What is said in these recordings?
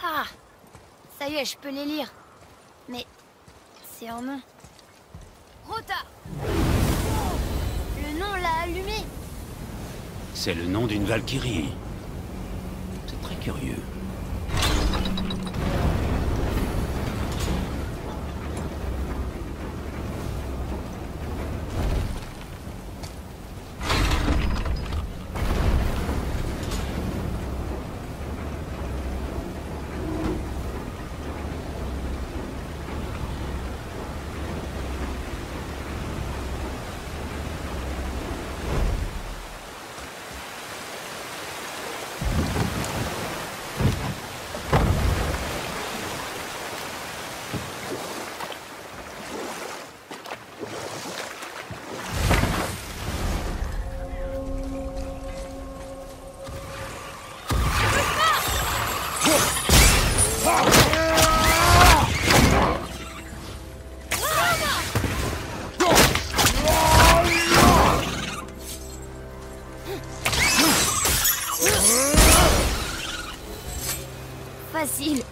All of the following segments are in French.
Ah, ça y est, je peux les lire. Mais c'est en nom. Rota. Le nom l'a allumé. C'est le nom d'une Valkyrie. C'est très curieux. Facile.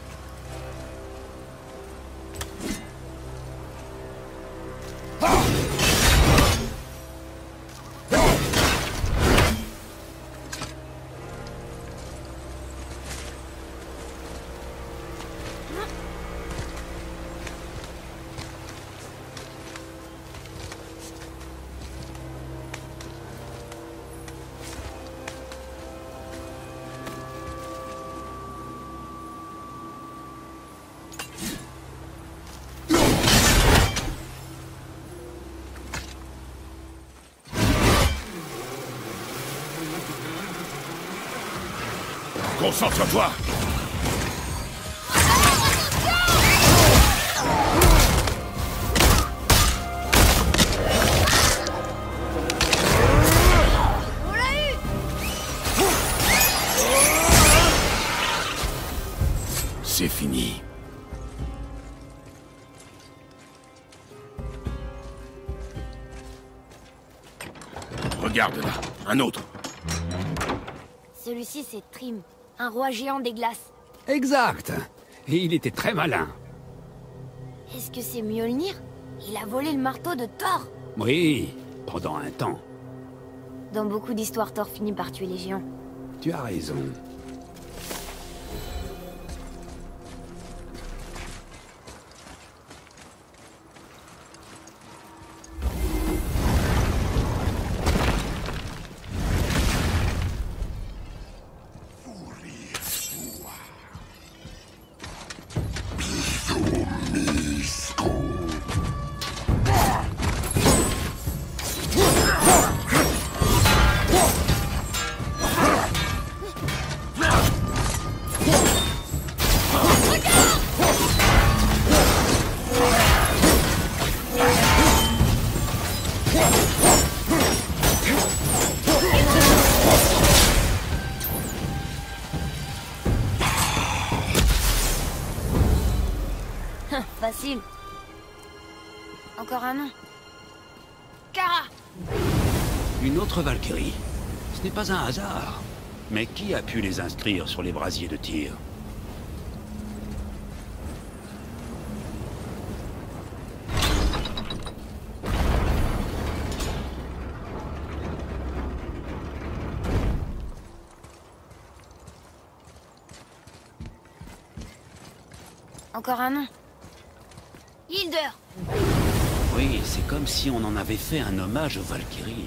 Concentre-toi! On l'a eu. C'est fini. Regarde là, un autre. Celui-ci, c'est Trim, un roi géant des glaces. Exact. Et il était très malin. Est-ce que c'est Mjolnir? Il a volé le marteau de Thor. Oui, pendant un temps. Dans beaucoup d'histoires, Thor finit par tuer les géants. Tu as raison. Facile. Encore un nom. Kara. Une autre Valkyrie. Ce n'est pas un hasard. Mais qui a pu les inscrire sur les brasiers de tir? Encore un nom. Hildur. Oui, c'est comme si on en avait fait un hommage aux Valkyries.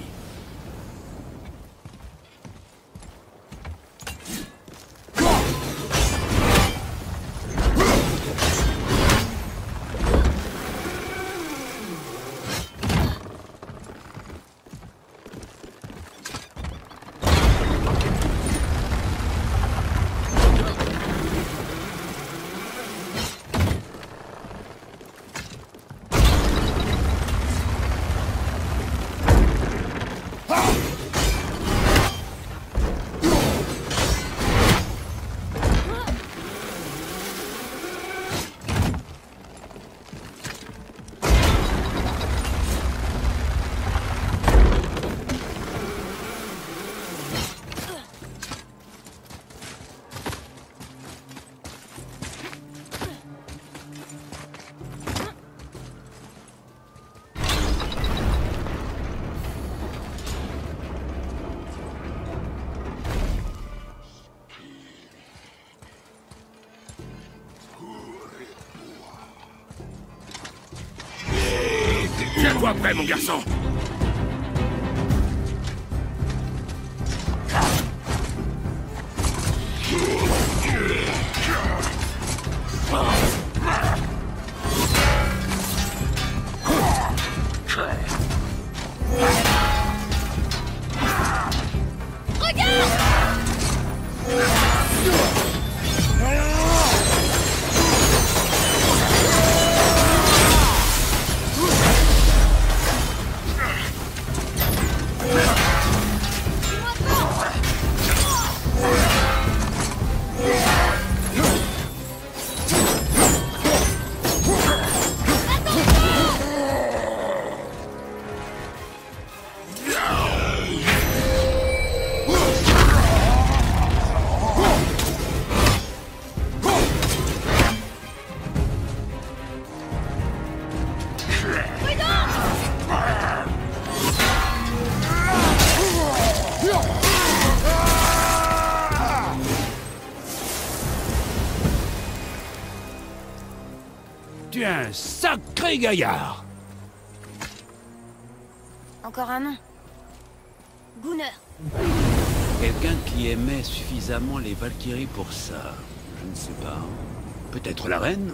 Tiens-toi prêt, mon garçon. Tu es un sacré gaillard. Encore un nom. Gunner. Quelqu'un qui aimait suffisamment les Valkyries pour ça. Je ne sais pas. Peut-être la reine?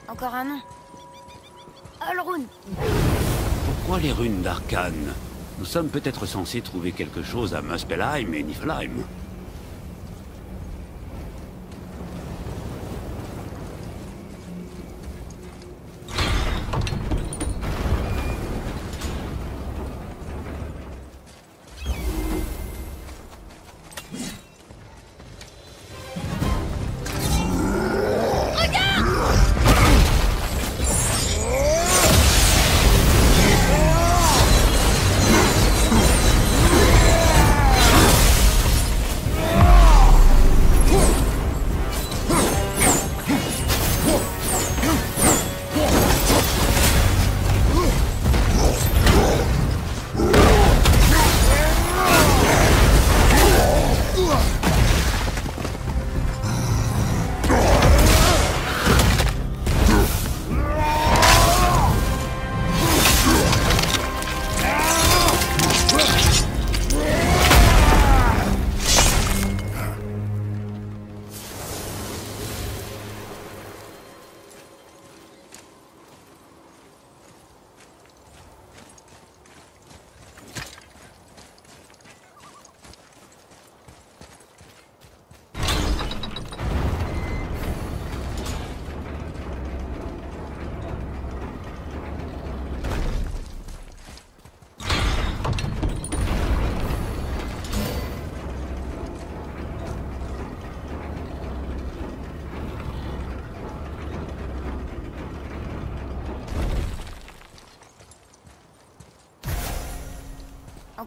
Encore un nom. Olrun. Pourquoi les runes d'Arcane? Nous sommes peut-être censés trouver quelque chose à Muspelheim et Niflheim.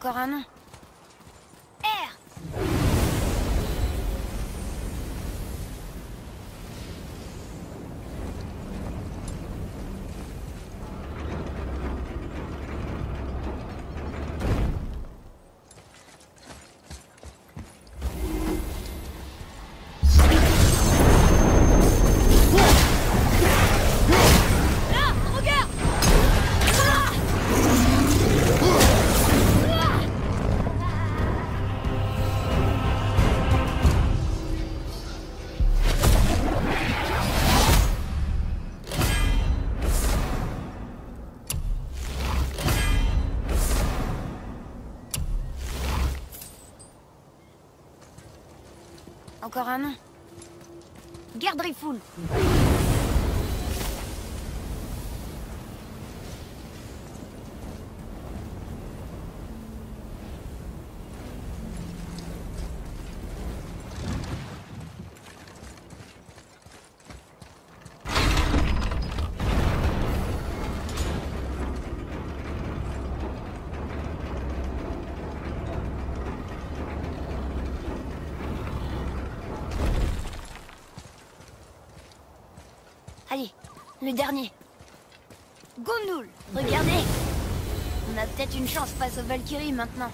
Encore un nom. R. Encore un nom. Gerdrifoul. Allez, le dernier. Gondul, regardez. On a peut-être une chance face aux Valkyries maintenant.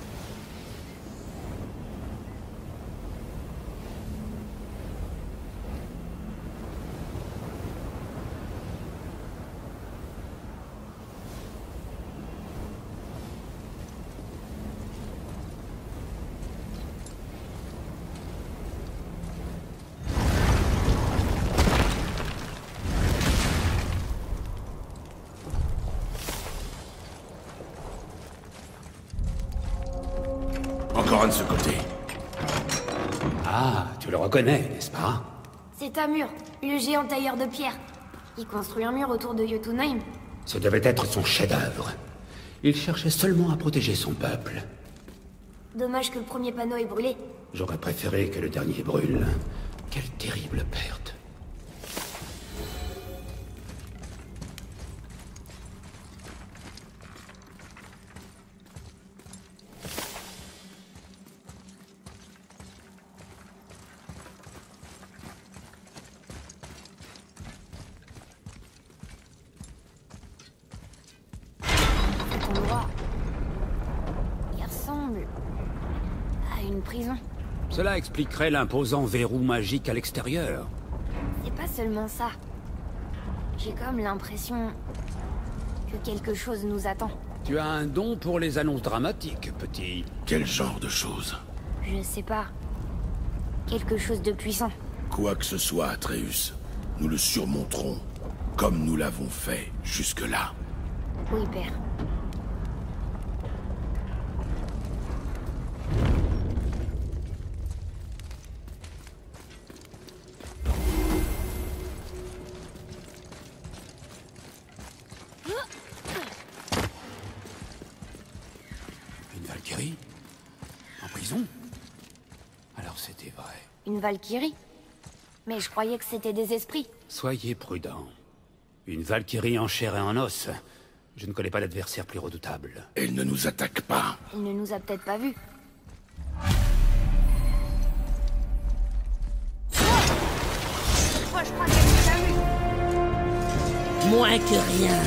Encore un de ce côté. Ah, tu le reconnais, n'est-ce pas? C'est Tamur, le géant tailleur de pierre. Il construit un mur autour de Jotunheim. Ce devait être son chef-d'œuvre. Il cherchait seulement à protéger son peuple. Dommage que le premier panneau ait brûlé. J'aurais préféré que le dernier brûle. Quelle terrible perte. Cet endroit, il ressemble à une prison. Cela expliquerait l'imposant verrou magique à l'extérieur. C'est pas seulement ça. J'ai comme l'impression que quelque chose nous attend. Tu as un don pour les annonces dramatiques, petit. Quel genre de choses? Je sais pas. Quelque chose de puissant. Quoi que ce soit, Atreus, nous le surmonterons, comme nous l'avons fait jusque-là. Oui, père. Une Valkyrie? En prison? Alors c'était vrai. Une Valkyrie? Mais je croyais que c'était des esprits. Soyez prudents. Une Valkyrie en chair et en os. Je ne connais pas d'adversaire plus redoutable. Elle ne nous attaque pas. Il ne nous a peut-être pas vus. Moi, je crois qu'elle nous a vus. Moins que rien.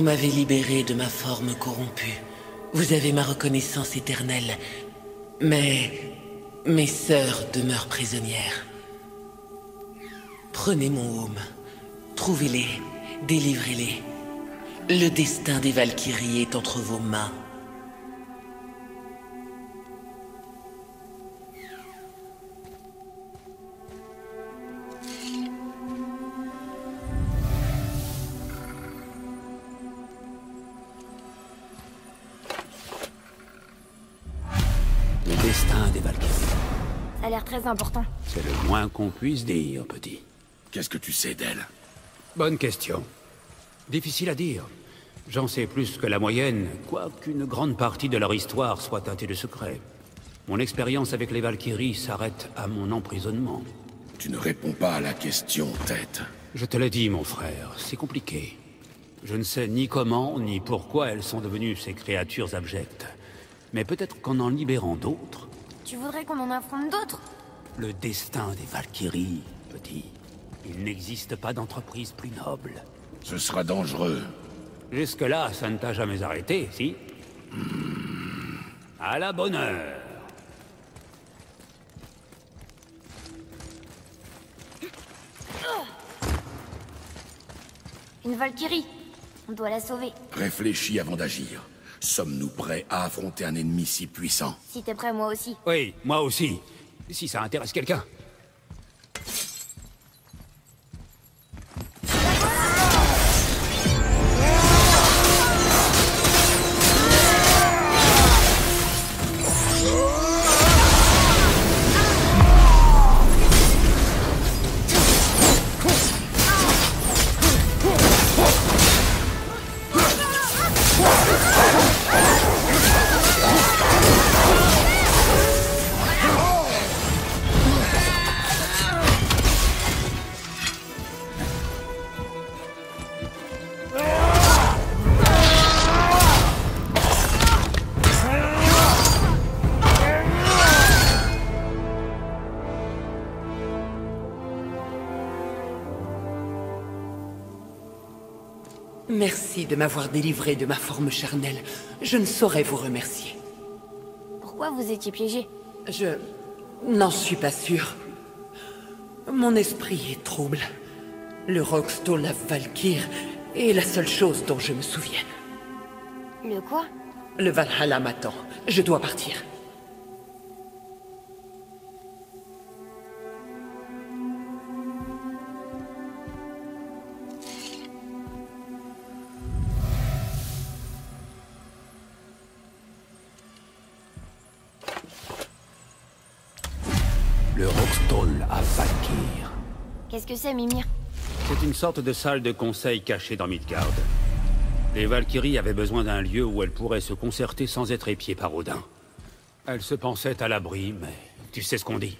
m'avez libéré de ma forme corrompue. Vous avez ma reconnaissance éternelle. Mais mes sœurs demeurent prisonnières. Prenez mon home. Trouvez-les. Délivrez-les. Le destin des Valkyries est entre vos mains. Le destin des Valkyries. Ça a l'air très important. C'est le moins qu'on puisse dire, petit. Qu'est-ce que tu sais d'elle? Bonne question. Difficile à dire. J'en sais plus que la moyenne, quoiqu'une grande partie de leur histoire soit teintée de secrets. Mon expérience avec les Valkyries s'arrête à mon emprisonnement. Tu ne réponds pas à la question, tête. Je te l'ai dit, mon frère, c'est compliqué. Je ne sais ni comment, ni pourquoi elles sont devenues ces créatures abjectes. Mais peut-être qu'en en libérant d'autres... Tu voudrais qu'on en affronte d'autres? Le destin des Valkyries, petit. Il n'existe pas d'entreprise plus noble. Ce sera dangereux. Jusque-là, ça ne t'a jamais arrêté, si? À la bonne heure. Une Valkyrie. On doit la sauver. Réfléchis avant d'agir. Sommes-nous prêts à affronter un ennemi si puissant? Si t'es prêt, moi aussi. Oui, moi aussi. Si ça intéresse quelqu'un. Merci de m'avoir délivré de ma forme charnelle. Je ne saurais vous remercier. Pourquoi vous étiez piégé? Je n'en suis pas sûr. Mon esprit est trouble. Le Roxto, la Valkyr, est la seule chose dont je me souviens. Le quoi? Le Valhalla m'attend. Je dois partir. Le Roxtol à Valkyr. Qu'est-ce que c'est, Mimir? C'est une sorte de salle de conseil cachée dans Midgard. Les Valkyries avaient besoin d'un lieu où elles pourraient se concerter sans être épiées par Odin. Elles se pensaient à l'abri, mais tu sais ce qu'on dit.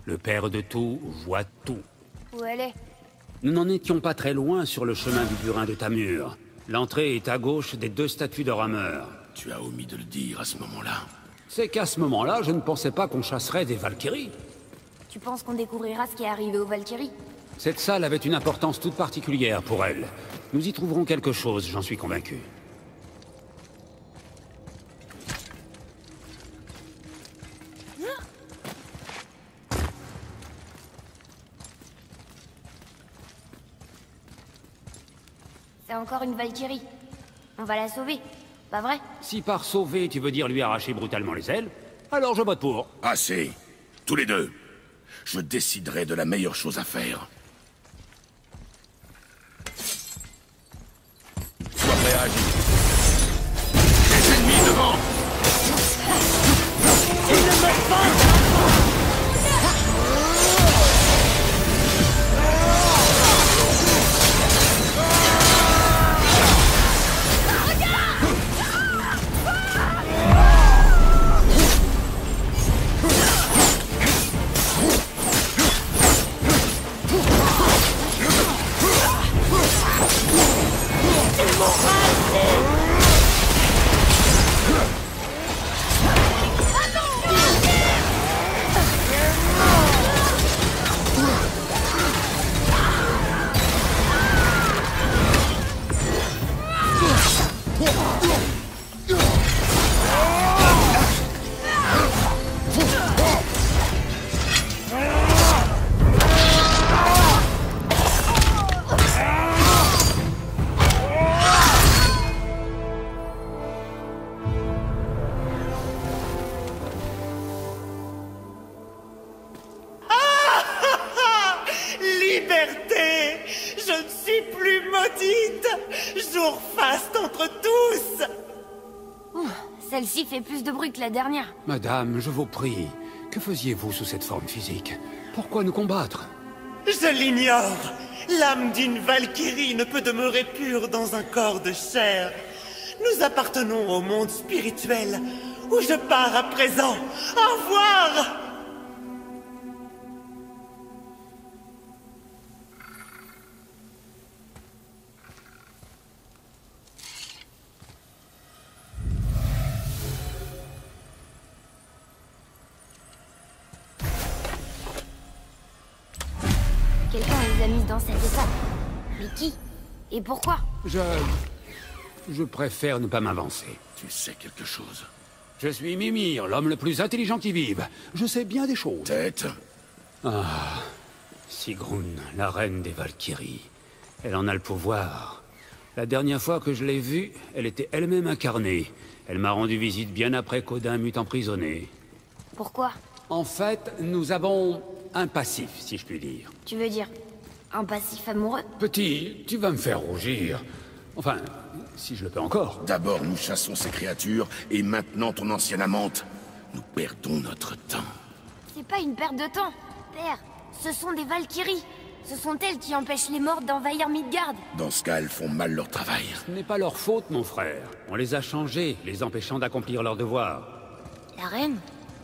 Le père de tout voit tout. Où elle est? Nous n'en étions pas très loin sur le chemin du burin de Tamur. L'entrée est à gauche des 2 statues de rameurs. Tu as omis de le dire à ce moment-là. C'est qu'à ce moment-là, je ne pensais pas qu'on chasserait des Valkyries. Tu penses qu'on découvrira ce qui est arrivé aux Valkyries? Cette salle avait une importance toute particulière pour elles. Nous y trouverons quelque chose, j'en suis convaincu. C'est encore une Valkyrie. On va la sauver, pas vrai? Si par sauver, tu veux dire lui arracher brutalement les ailes, alors je vote pour. Assez. Tous les deux. Je déciderai de la meilleure chose à faire. Sois prêt à agir. Les ennemis devant! suis plus maudite. Jour faste entre tous. Celle-ci fait plus de bruit que la dernière. Madame, je vous prie, que faisiez-vous sous cette forme physique? Pourquoi nous combattre? Je l'ignore. L'âme d'une Valkyrie ne peut demeurer pure dans un corps de chair. Nous appartenons au monde spirituel, où je pars à présent. Au revoir! Quelqu'un les a mises dans cet état. Mais qui? Et pourquoi? Je préfère ne pas m'avancer. Tu sais quelque chose? Je suis Mimir, l'homme le plus intelligent qui vive. Je sais bien des choses. Tête? Sigrun, la reine des Valkyries. Elle en a le pouvoir. La dernière fois que je l'ai vue, elle était elle-même incarnée. Elle m'a rendu visite bien après qu'Odin m'eût emprisonné. Pourquoi? En fait, nous avons un passif, si je puis dire. Tu veux dire un passif amoureux? Petit, tu vas me faire rougir. Enfin, si je le peux encore. D'abord, nous chassons ces créatures, et maintenant ton ancienne amante. Nous perdons notre temps. C'est pas une perte de temps, père. Ce sont des Valkyries. Ce sont elles qui empêchent les morts d'envahir Midgard. Dans ce cas, elles font mal leur travail. Ce n'est pas leur faute, mon frère. On les a changées, les empêchant d'accomplir leur devoir. La reine?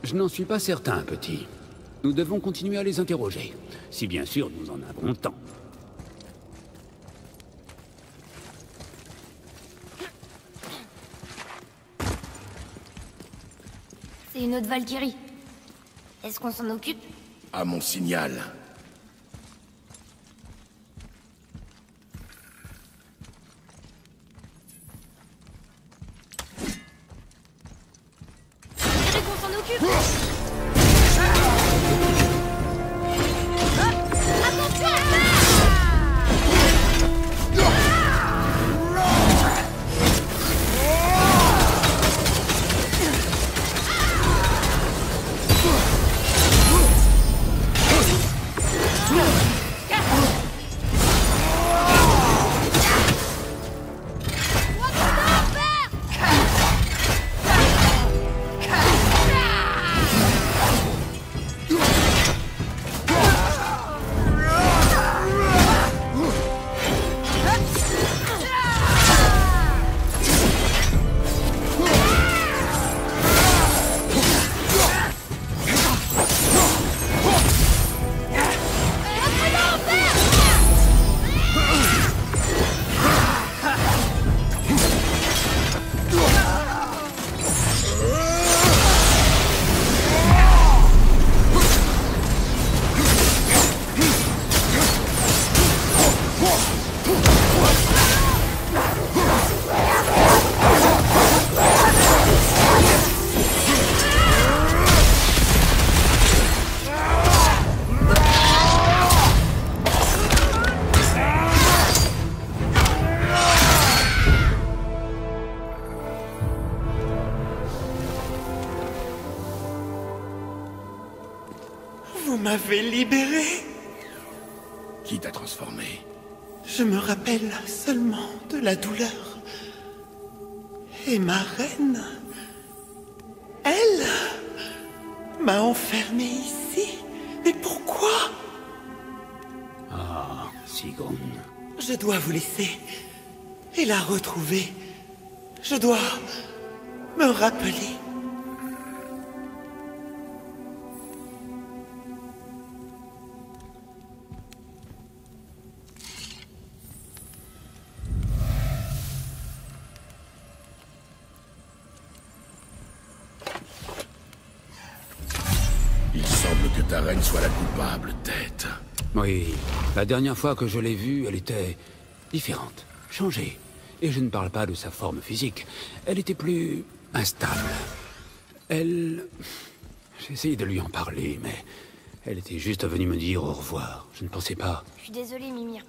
Je n'en suis pas certain, petit. Nous devons continuer à les interroger. Si bien sûr nous en avons le temps. C'est une autre Valkyrie. Est-ce qu'on s'en occupe? À mon signal. Je dirais qu'on s'en occupe. Vous m'avez libéré. Qui t'a transformé? Je me rappelle seulement de la douleur. Et ma reine, elle m'a enfermé ici. Mais pourquoi? Ah, Sigrun. Je dois vous laisser et la retrouver. Je dois me rappeler. Il semble que ta reine soit la coupable, Tête. Oui, la dernière fois que je l'ai vue, elle était différente, changée. Et je ne parle pas de sa forme physique. Elle était plus instable. Elle... J'ai essayé de lui en parler, mais elle était juste venue me dire au revoir. Je ne pensais pas. Je suis désolé, Mimir.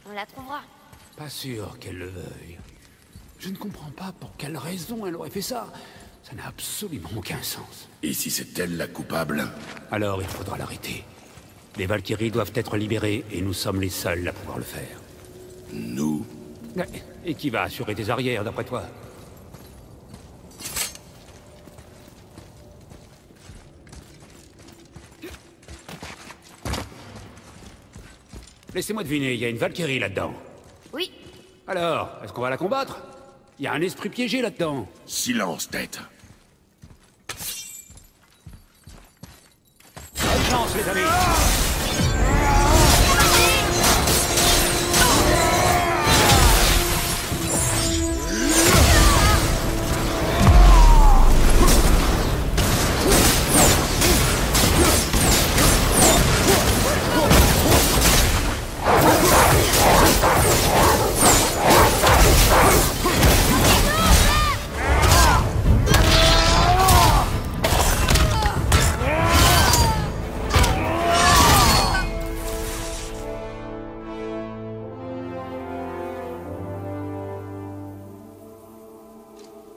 On la trouvera. Pas sûr qu'elle le veuille. Je ne comprends pas pour quelle raison elle aurait fait ça. Ça n'a absolument aucun sens. Et si c'est elle la coupable? Alors il faudra l'arrêter. Les Valkyries doivent être libérées et nous sommes les seuls à pouvoir le faire. Nous? Et qui va assurer tes arrières, d'après toi? Laissez-moi deviner, il y a une Valkyrie là-dedans. Oui, Alors, est-ce qu'on va la combattre? Il y a un esprit piégé là-dedans. Silence, tête. Bonne chance, les amis!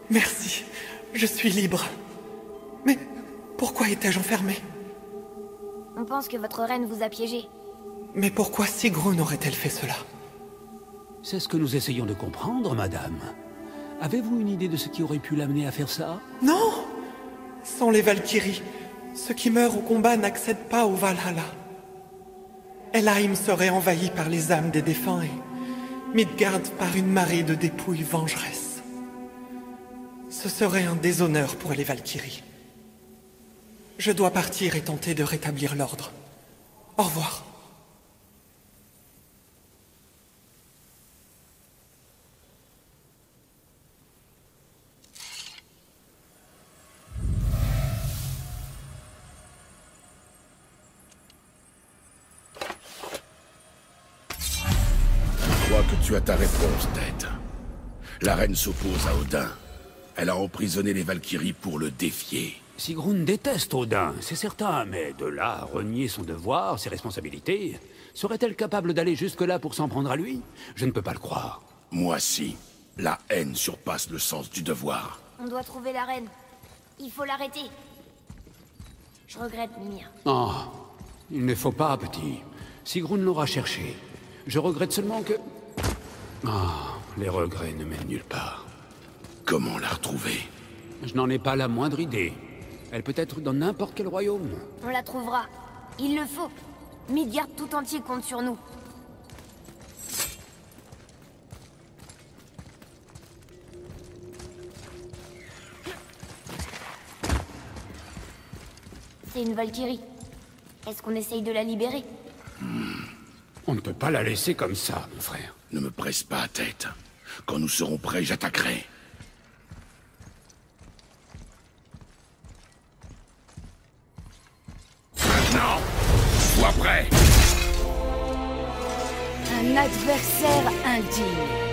Merci, je suis libre. Mais pourquoi étais-je enfermé? on pense que votre reine vous a piégé. Mais pourquoi Sigrun aurait-elle fait cela? C'est ce que nous essayons de comprendre, madame. Avez-vous une idée de ce qui aurait pu l'amener à faire ça? Non! Sans les Valkyries, ceux qui meurent au combat n'accèdent pas au Valhalla. Helheim serait envahi par les âmes des défunts et Midgard par une marée de dépouilles vengeresses. Ce serait un déshonneur pour les Valkyries. Je dois partir et tenter de rétablir l'ordre. Au revoir. Je crois que tu as ta réponse, tête. La reine s'oppose à Odin. Elle a emprisonné les Valkyries pour le défier. Sigrun déteste Odin, c'est certain, mais de là à renier son devoir, ses responsabilités, serait-elle capable d'aller jusque-là pour s'en prendre à lui? Je ne peux pas le croire. Moi si. La haine surpasse le sens du devoir. On doit trouver la reine. Il faut l'arrêter. Je regrette, Mimir. Oh, il ne faut pas, petit. Sigrun l'aura cherché. Je regrette seulement que... Ah, les regrets ne mènent nulle part. Comment la retrouver? Je n'en ai pas la moindre idée. Elle peut être dans n'importe quel royaume. On la trouvera. Il le faut. Midgard tout entier compte sur nous. C'est une Valkyrie. Est-ce qu'on essaye de la libérer? On ne peut pas la laisser comme ça, mon frère. Ne me presse pas, tête. Quand nous serons prêts, j'attaquerai. Maintenant! Sois prêt! Un adversaire indigne.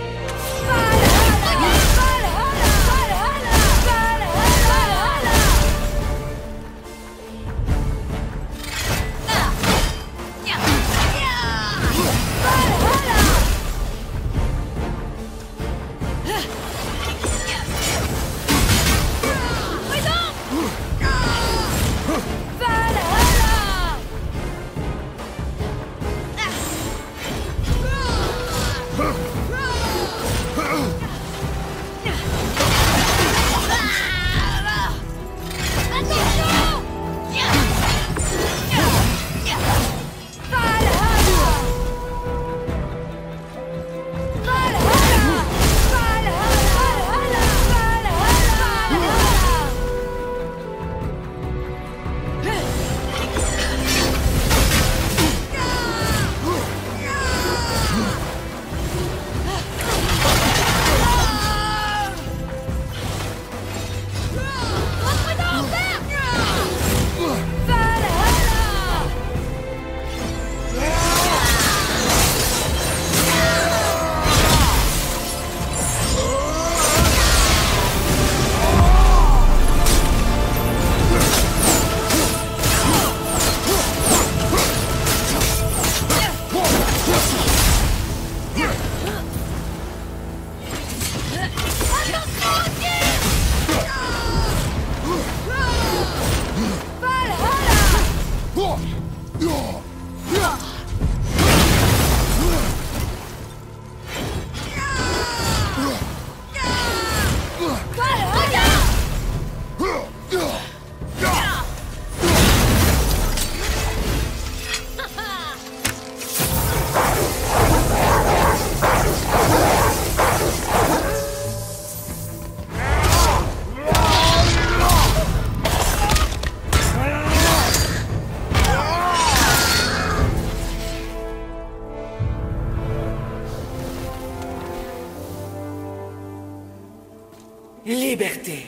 Liberté.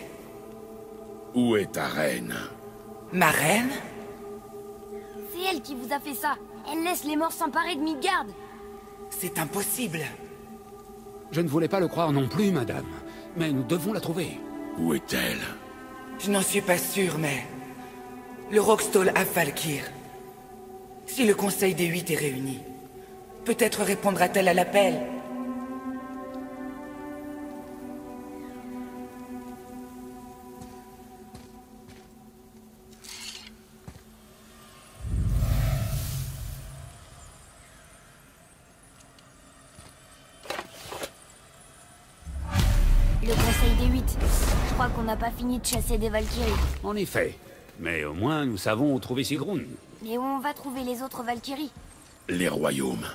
Où est ta reine? Ma reine? C'est elle qui vous a fait ça. Elle laisse les morts s'emparer de Midgard. C'est impossible. Je ne voulais pas le croire non plus, madame. Mais nous devons la trouver. Où est-elle? Je n'en suis pas sûr, mais... Le Rockstall à Valkyr. Si le Conseil des 8 est réuni, peut-être répondra-t-elle à l'appel. Le Conseil des 8. Je crois qu'on n'a pas fini de chasser des Valkyries. En effet. Mais au moins, nous savons où trouver Sigrun. Et où on va trouver les autres Valkyries? Les royaumes.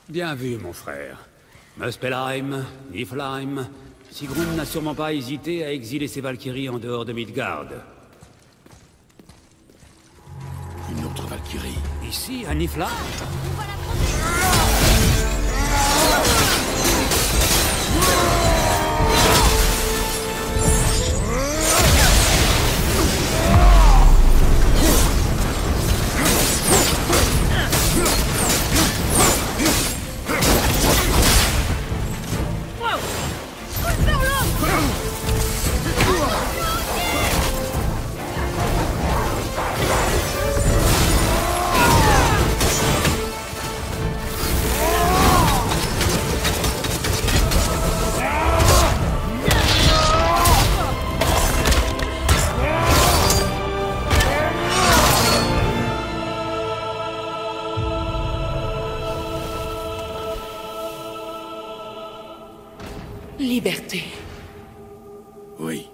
Bien vu, mon frère. Muspelheim, Niflheim... Sigrun n'a sûrement pas hésité à exiler ses Valkyries en dehors de Midgard. Une autre Valkyrie. Ici, à Niflheim? Liberté. Oui.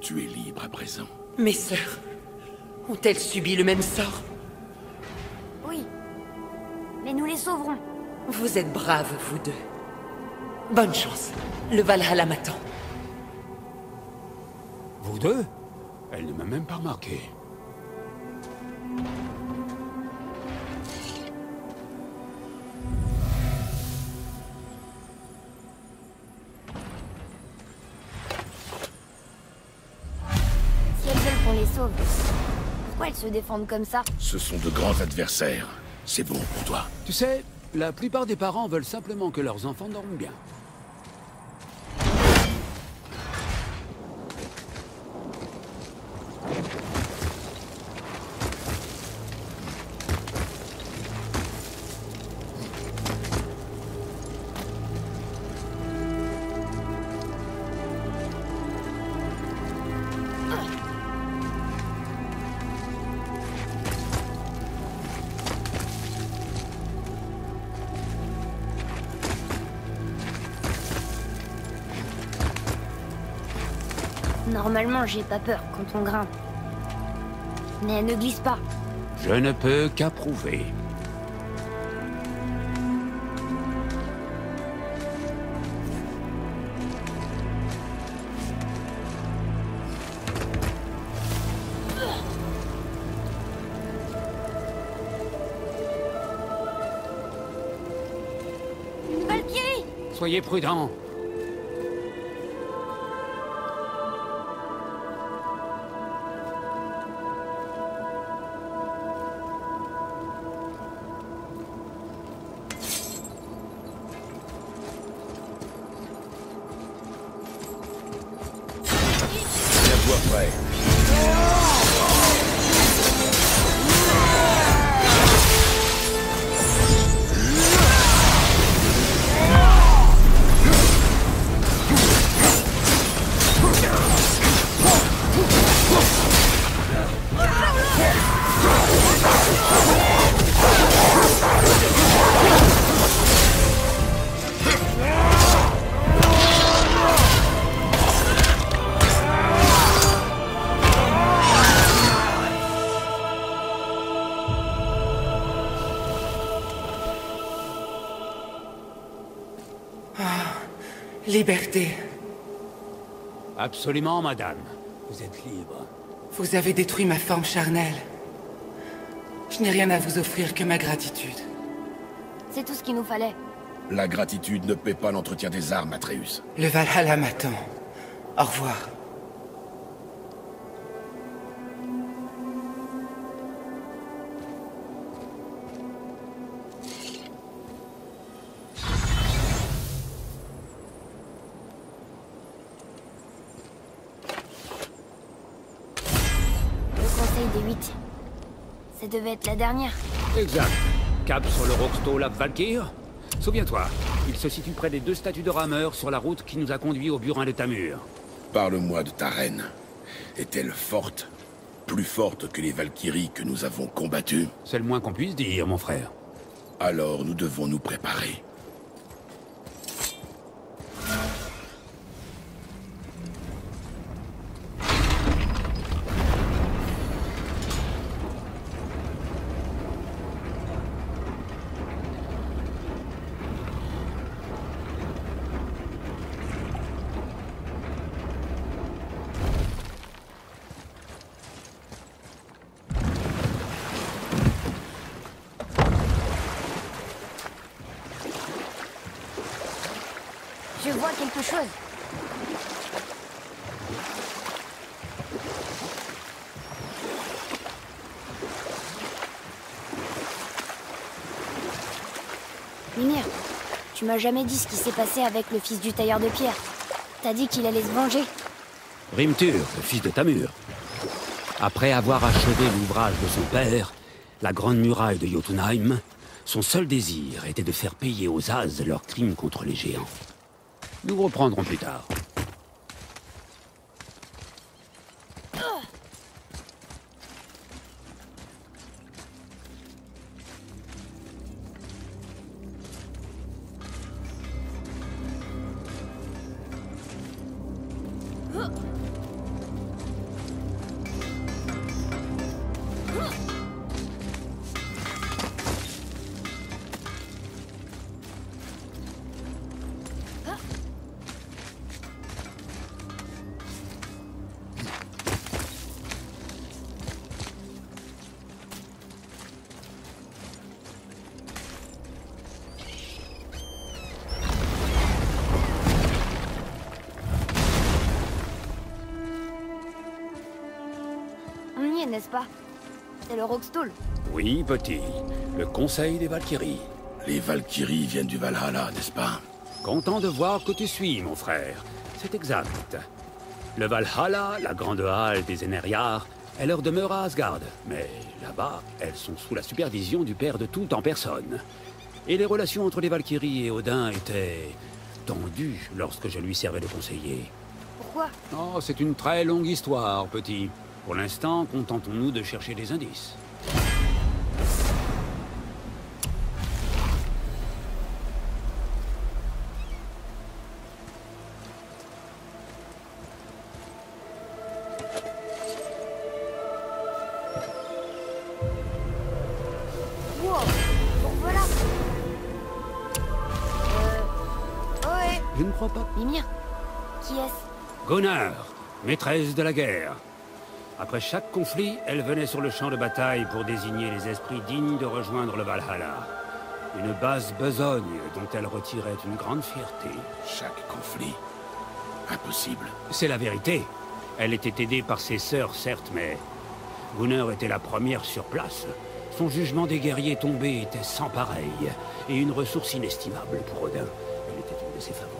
Tu es libre à présent. Mes sœurs ont-elles subi le même sort? Oui. Mais nous les sauverons. Vous êtes braves, vous deux. Bonne chance. Le Valhalla m'attend. Vous deux? Elle ne m'a même pas remarqué. Si elles veulent qu'on les sauve, pourquoi elles se défendent comme ça? Ce sont de grands adversaires. C'est bon pour toi. Tu sais, la plupart des parents veulent simplement que leurs enfants dorment bien. Normalement, j'ai pas peur quand on grimpe. Mais elle ne glisse pas. Je ne peux qu'approuver. Une Valkyrie! Soyez prudents. Tiens-toi prêt. Liberté. Absolument, madame. Vous êtes libre. Vous avez détruit ma forme charnelle. Je n'ai rien à vous offrir que ma gratitude. C'est tout ce qu'il nous fallait. La gratitude ne paie pas l'entretien des armes, Atreus. Le Valhalla m'attend. Au revoir. Ça devait être la dernière. Exact. Cap sur le Rockstall Ap Valkyr. Souviens-toi, il se situe près des 2 statues de rameurs sur la route qui nous a conduits au burin de Tamur. Parle-moi de ta reine. Est-elle forte? Plus forte que les Valkyries que nous avons combattues? C'est le moins qu'on puisse dire, mon frère. Alors nous devons nous préparer. Je vois quelque chose. Mimir, tu m'as jamais dit ce qui s'est passé avec le fils du tailleur de pierre. T'as dit qu'il allait se venger. Rimtur, le fils de Tamur. Après avoir achevé l'ouvrage de son père, la grande muraille de Jotunheim, son seul désir était de faire payer aux As leurs crimes contre les géants. Nous reprendrons plus tard. On y est, n'est-ce pas? C'est le Rockstall. Oui, petit. Le conseil des Valkyries. Les Valkyries viennent du Valhalla, n'est-ce pas? Content de voir que tu suis, mon frère. C'est exact. Le Valhalla, la grande halle des Einherjar, est leur demeure à Asgard. Mais là-bas, elles sont sous la supervision du père de tout en personne. Et les relations entre les Valkyries et Odin étaient tendues lorsque je lui servais de conseiller. Pourquoi? Oh, c'est une très longue histoire, petit. Pour l'instant, contentons-nous de chercher des indices. Wow, bon voilà. Ouais. Je ne crois pas. Mimir, qui est-ce? Gunnar, maîtresse de la guerre. Après chaque conflit, elle venait sur le champ de bataille pour désigner les esprits dignes de rejoindre le Valhalla. Une basse besogne dont elle retirait une grande fierté. Chaque conflit. Impossible. C'est la vérité. Elle était aidée par ses sœurs, certes, mais Gunnar était la première sur place. Son jugement des guerriers tombés était sans pareil, et une ressource inestimable pour Odin. Elle était une de ses favorites.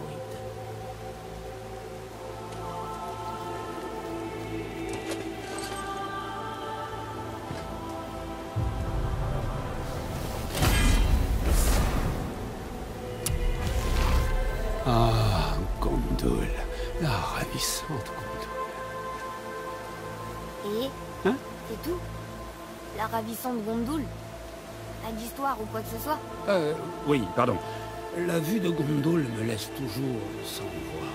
Ah, Gondul, la ravissante Gondul. Et Hein? c'est tout? La ravissante Gondul? Pas d'histoire ou quoi que ce soit? Oui, pardon. La vue de Gondul me laisse toujours sans voix.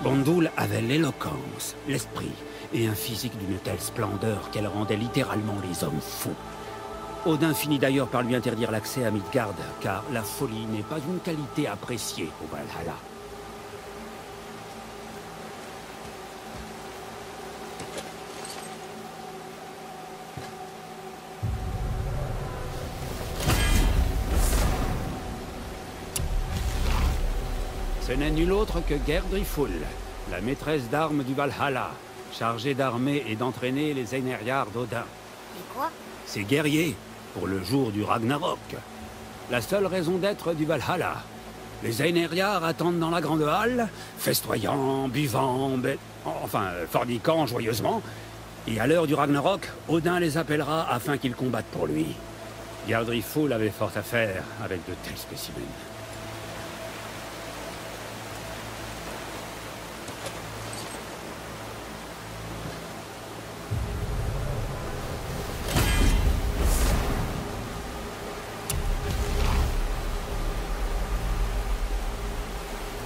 Gondul avait l'éloquence, l'esprit et un physique d'une telle splendeur qu'elle rendait littéralement les hommes fous. Odin finit d'ailleurs par lui interdire l'accès à Midgard, car la folie n'est pas une qualité appréciée au Valhalla. Ce n'est nul autre que Gerdriful, la maîtresse d'armes du Valhalla, chargée d'armer et d'entraîner les Einherjar d'Odin. Et quoi? Ces guerriers, pour le jour du Ragnarok. La seule raison d'être du Valhalla. Les Einherjar attendent dans la grande halle, festoyant, buvant, forniquant joyeusement, Et à l'heure du Ragnarok, Odin les appellera afin qu'ils combattent pour lui. Gardrifol avait fort à faire avec de tels spécimens.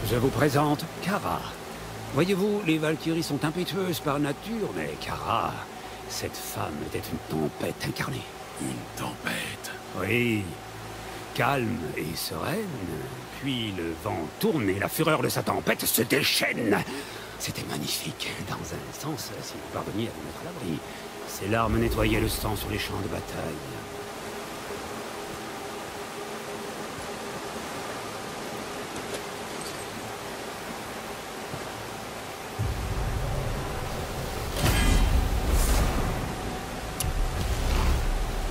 Je vous présente Kara. Voyez-vous, les Valkyries sont impétueuses par nature, mais Kara, cette femme était une tempête incarnée. Une tempête? Oui, calme et sereine. Puis le vent tourne et la fureur de sa tempête se déchaîne. C'était magnifique. Dans un sens, si vous parveniez à vous mettre à l'abri. Ses larmes nettoyaient le sang sur les champs de bataille.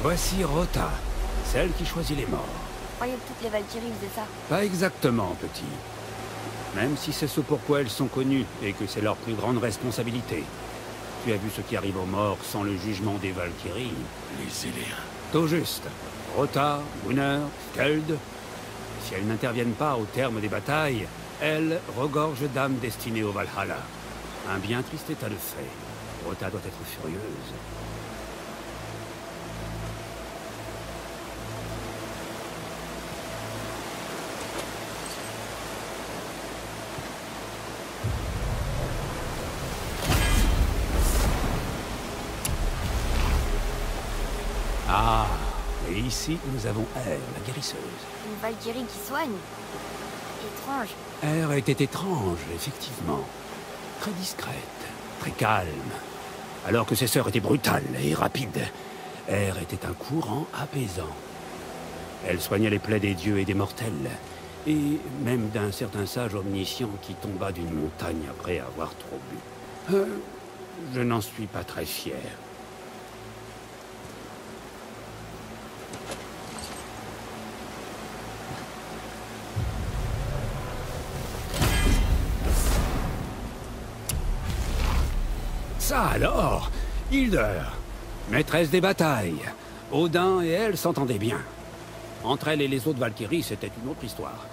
Voici Rota, celle qui choisit les morts. Je croyais que toutes les Valkyries faisaient ça. Pas exactement, petit. Même si c'est ce pourquoi elles sont connues et que c'est leur plus grande responsabilité. Tu as vu ce qui arrive aux morts sans le jugement des Valkyries. Les Éléens. Tout juste. Rota, Gunnar, Skeld. Si elles n'interviennent pas au terme des batailles, elles regorgent d'âmes destinées au Valhalla. Un bien triste état de fait. Rota doit être furieuse. Ah, et ici, nous avons Air, la guérisseuse. Une Valkyrie qui soigne. Étrange. Air était étrange, effectivement. Très discrète, très calme. Alors que ses sœurs étaient brutales et rapides, Air était un courant apaisant. Elle soignait les plaies des dieux et des mortels, et même d'un certain sage omniscient qui tomba d'une montagne après avoir trop bu. Je n'en suis pas très fier. Ça alors, Hildur, maîtresse des batailles. Odin et elle s'entendaient bien. Entre elle et les autres Valkyries, c'était une autre histoire.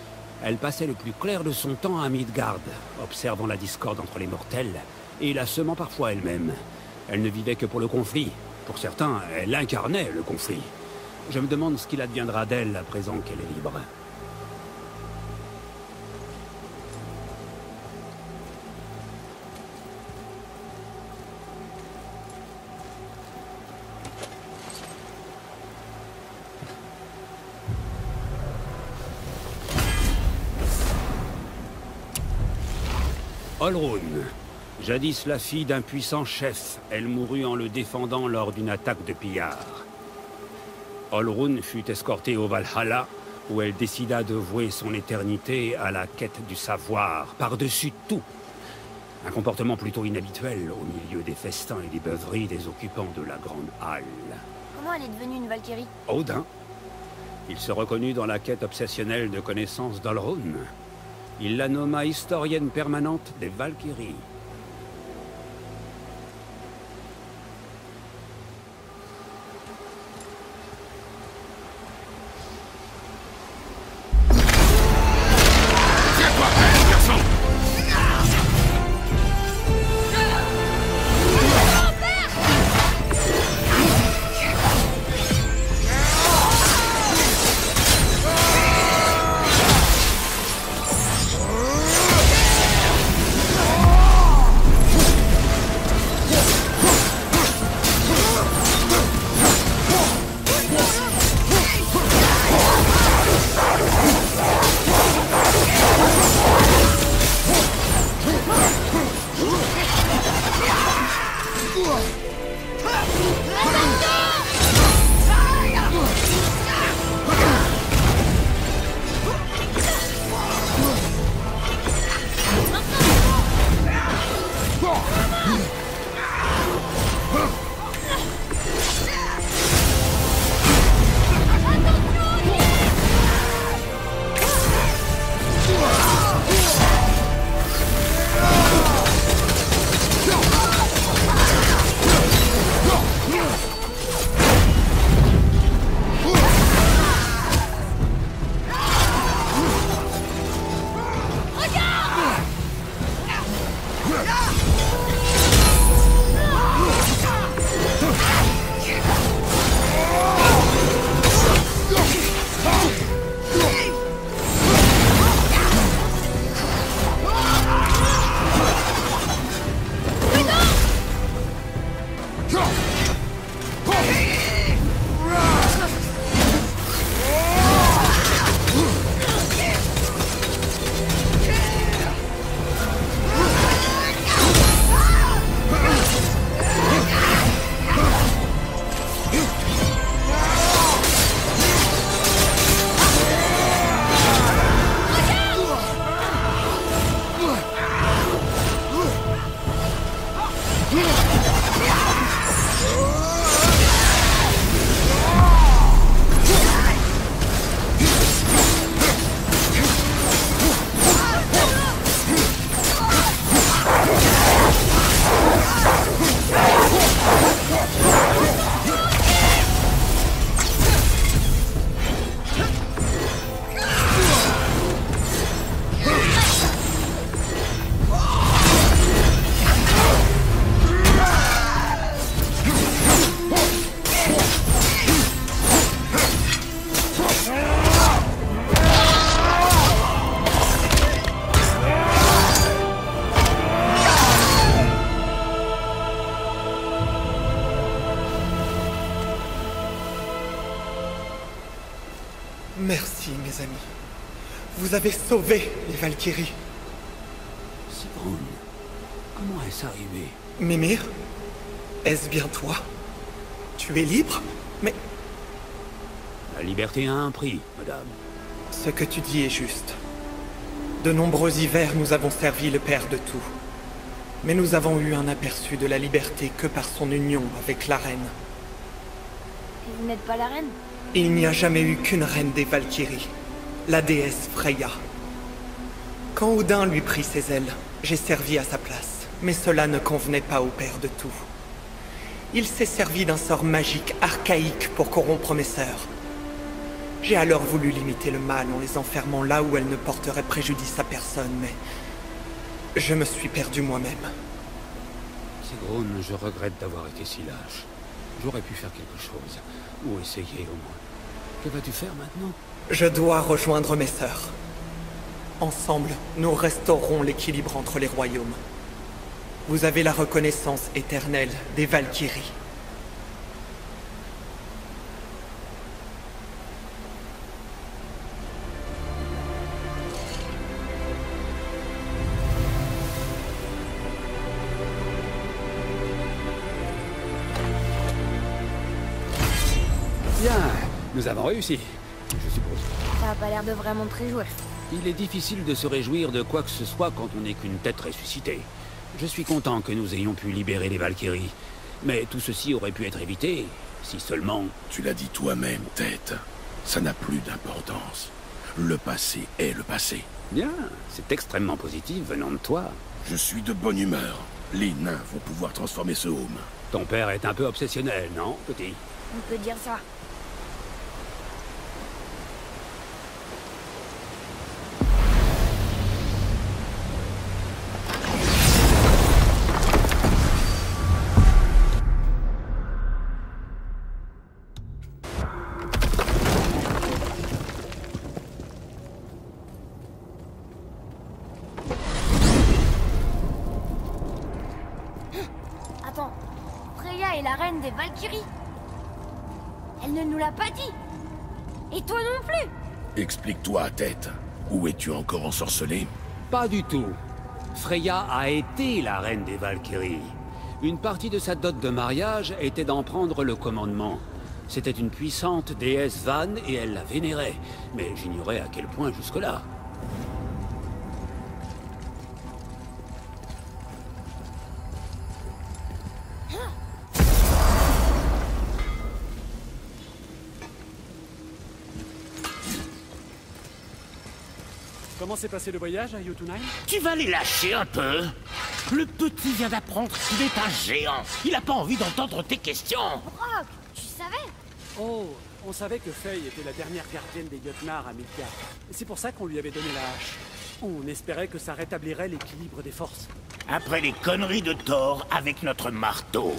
Elle passait le plus clair de son temps à Midgard, observant la discorde entre les mortels, et la semant parfois elle-même. Elle ne vivait que pour le conflit. Pour certains, elle incarnait le conflit. Je me demande ce qu'il adviendra d'elle à présent qu'elle est libre. Olrun, jadis la fille d'un puissant chef, elle mourut en le défendant lors d'une attaque de pillards. Olrun fut escortée au Valhalla, où elle décida de vouer son éternité à la quête du savoir, par-dessus tout. Un comportement plutôt inhabituel au milieu des festins et des beuveries des occupants de la Grande Halle. Comment elle est devenue une Valkyrie? Odin. Il se reconnut dans la quête obsessionnelle de connaissance d'Olrun. Il la nomma historienne permanente des Valkyries. Merci, mes amis. Vous avez sauvé les Valkyries. Sigrun, comment est-ce arrivé? Mimir, est-ce bien toi? Tu es libre? Mais La liberté a un prix, madame. ce que tu dis est juste. De nombreux hivers, nous avons servi le Père de tout. Mais nous avons eu un aperçu de la liberté que par son union avec la reine. Et vous n'êtes pas la reine? Il n'y a jamais eu qu'une reine des Valkyries, la déesse Freya. Quand Odin lui prit ses ailes, j'ai servi à sa place, mais cela ne convenait pas au Père de tout. Il s'est servi d'un sort magique archaïque pour corrompre mes sœurs. J'ai alors voulu limiter le mal en les enfermant là où elles ne porteraient préjudice à personne, mais je me suis perdu moi-même. Sigrun, je regrette d'avoir été si lâche. J'aurais pu faire quelque chose, ou essayer au moins. Que vas-tu faire maintenant? Je dois rejoindre mes sœurs. Ensemble, nous restaurerons l'équilibre entre les royaumes. Vous avez la reconnaissance éternelle des Valkyries. Bien, nous avons réussi, je suppose. Ça a pas l'air de vraiment te réjouir. Il est difficile de se réjouir de quoi que ce soit quand on n'est qu'une tête ressuscitée. Je suis content que nous ayons pu libérer les Valkyries. Mais tout ceci aurait pu être évité, si seulement... Tu l'as dit toi-même, Tête. Ça n'a plus d'importance. Le passé est le passé. Bien, c'est extrêmement positif venant de toi. Je suis de bonne humeur. Les nains vont pouvoir transformer ce home. Ton père est un peu obsessionnel, non, petit? On peut dire ça. Attends, Freya est la reine des Valkyries. Elle ne nous l'a pas dit. Et toi non plus. Explique-toi, Tête. Où es-tu encore ensorcelé? Pas du tout. Freya a été la reine des Valkyries. Une partie de sa dot de mariage était d'en prendre le commandement. C'était une puissante déesse Van et elle la vénérait. Mais j'ignorais à quel point jusque-là. Comment s'est passé le voyage à Jotunheim? Tu vas les lâcher un peu? Le petit vient d'apprendre qu'il est un géant. Il a pas envie d'entendre tes questions. Brock, tu savais? Oh, on savait que Faye était la dernière gardienne des Jötnar à Midgard. C'est pour ça qu'on lui avait donné la hache. On espérait que ça rétablirait l'équilibre des forces. Après les conneries de Thor avec notre marteau.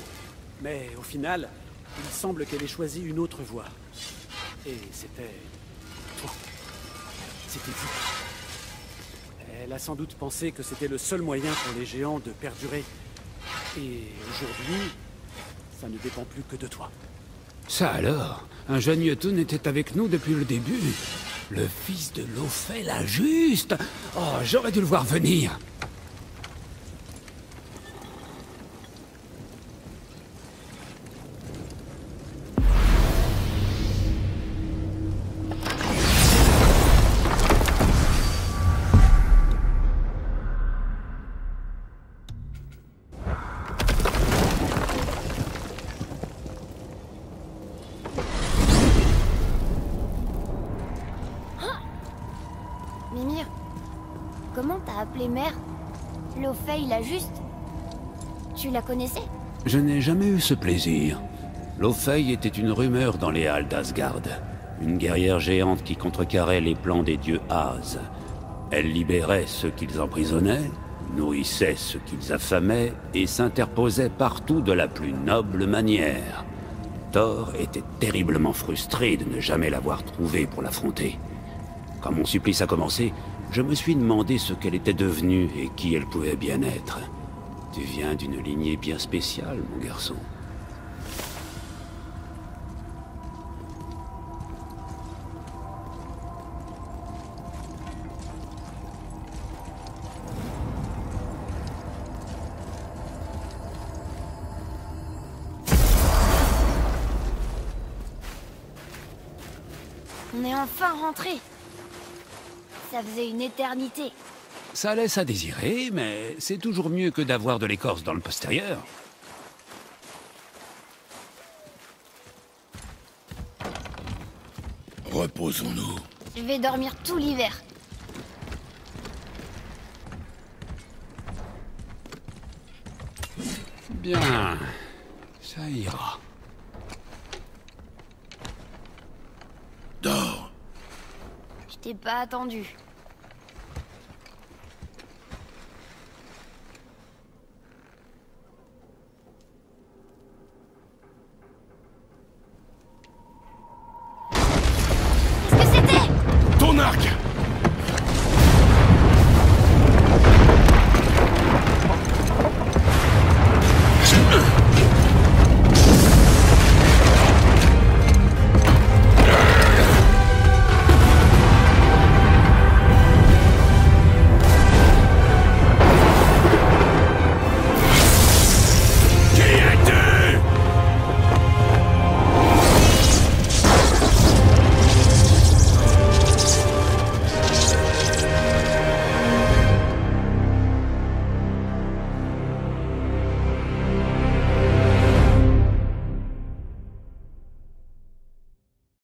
Mais au final, il semble qu'elle ait choisi une autre voie. Et c'était... toi. C'était vous. Elle a sans doute pensé que c'était le seul moyen pour les géants de perdurer. Et aujourd'hui, ça ne dépend plus que de toi. Ça alors? Un jeune Jotun était avec nous depuis le début. Le fils de Laufey, la juste. Oh, j'aurais dû le voir venir. Mimir, comment t'as appelé mère? Laufey la juste? Tu la connaissais? Je n'ai jamais eu ce plaisir. Laufey était une rumeur dans les halles d'Asgard. Une guerrière géante qui contrecarrait les plans des dieux As. Elle libérait ceux qu'ils emprisonnaient, nourrissait ceux qu'ils affamaient et s'interposait partout de la plus noble manière. Thor était terriblement frustré de ne jamais l'avoir trouvée pour l'affronter. Quand mon supplice a commencé, je me suis demandé ce qu'elle était devenue et qui elle pouvait bien être. Tu viens d'une lignée bien spéciale, mon garçon. On est enfin rentré. Ça faisait une éternité. Ça laisse à désirer, mais c'est toujours mieux que d'avoir de l'écorce dans le postérieur. Reposons-nous. Je vais dormir tout l'hiver. Bien, ça ira. Dors. Je t'ai pas attendu.